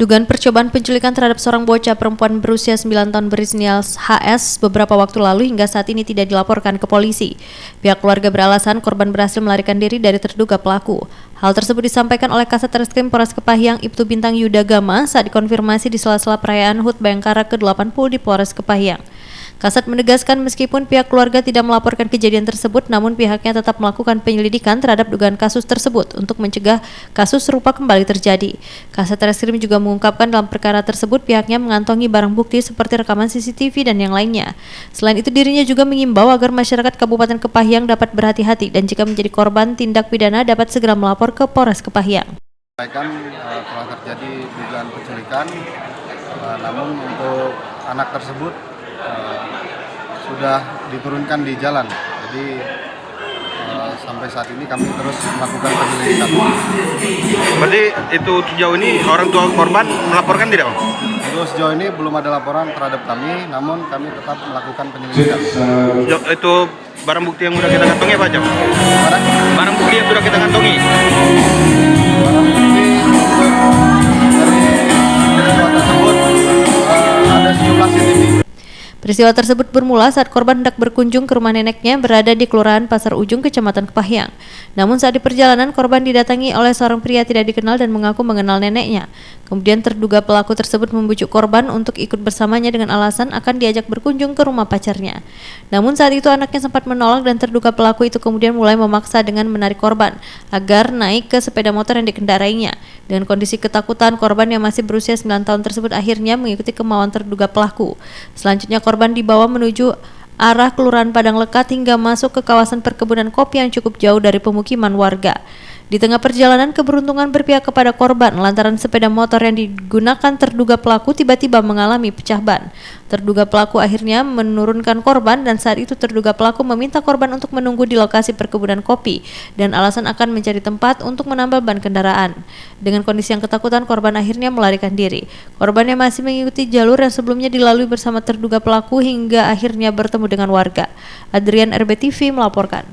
Dugaan percobaan penculikan terhadap seorang bocah perempuan berusia 9 tahun berinisial HS beberapa waktu lalu hingga saat ini tidak dilaporkan ke polisi. Pihak keluarga beralasan korban berhasil melarikan diri dari terduga pelaku. Hal tersebut disampaikan oleh Kasat Reskrim Polres Kepahyang Ibtu Bintang Yuda Gama saat dikonfirmasi di sela-sela perayaan HUT Bayangkara ke-80 di Polres Kepahyang. Kasat menegaskan meskipun pihak keluarga tidak melaporkan kejadian tersebut, namun pihaknya tetap melakukan penyelidikan terhadap dugaan kasus tersebut untuk mencegah kasus serupa kembali terjadi. Kasat Reskrim juga mengungkapkan dalam perkara tersebut pihaknya mengantongi barang bukti seperti rekaman CCTV dan yang lainnya. Selain itu dirinya juga mengimbau agar masyarakat Kabupaten Kepahyang dapat berhati-hati dan jika menjadi korban tindak pidana dapat segera melapor ke Polres Kepahyang. Telah terjadi dugaan penculikan, namun untuk anak tersebut sudah diturunkan di jalan. Jadi sampai saat ini kami terus melakukan penyelidikan. Berarti itu sejauh ini orang tua korban melaporkan tidak, Om? Untuk sejauh ini belum ada laporan terhadap kami, namun kami tetap melakukan penyelidikan. Itu barang bukti yang sudah kita kantongi apa aja? Barang bukti yang sudah kita kantongi. Barang bukti dari peristiwa tersebut ada sejumlah CCTV. Peristiwa tersebut bermula saat korban hendak berkunjung ke rumah neneknya berada di Kelurahan Pasar Ujung, Kecamatan Kepahyang. Namun saat di perjalanan korban didatangi oleh seorang pria tidak dikenal dan mengaku mengenal neneknya. Kemudian terduga pelaku tersebut membujuk korban untuk ikut bersamanya dengan alasan akan diajak berkunjung ke rumah pacarnya. Namun saat itu anaknya sempat menolak dan terduga pelaku itu kemudian mulai memaksa dengan menarik korban agar naik ke sepeda motor yang dikendarainya. Dengan kondisi ketakutan, korban yang masih berusia 9 tahun tersebut akhirnya mengikuti kemauan terduga pelaku. Selanjutnya korban dibawa menuju arah Kelurahan Padang Lekat hingga masuk ke kawasan perkebunan kopi yang cukup jauh dari pemukiman warga. Di tengah perjalanan, keberuntungan berpihak kepada korban lantaran sepeda motor yang digunakan terduga pelaku tiba-tiba mengalami pecah ban. Terduga pelaku akhirnya menurunkan korban dan saat itu terduga pelaku meminta korban untuk menunggu di lokasi perkebunan kopi dan alasan akan mencari tempat untuk menambal ban kendaraan. Dengan kondisi yang ketakutan, korban akhirnya melarikan diri. Korban yang masih mengikuti jalur yang sebelumnya dilalui bersama terduga pelaku hingga akhirnya bertemu dengan warga. Adrian RBTV melaporkan.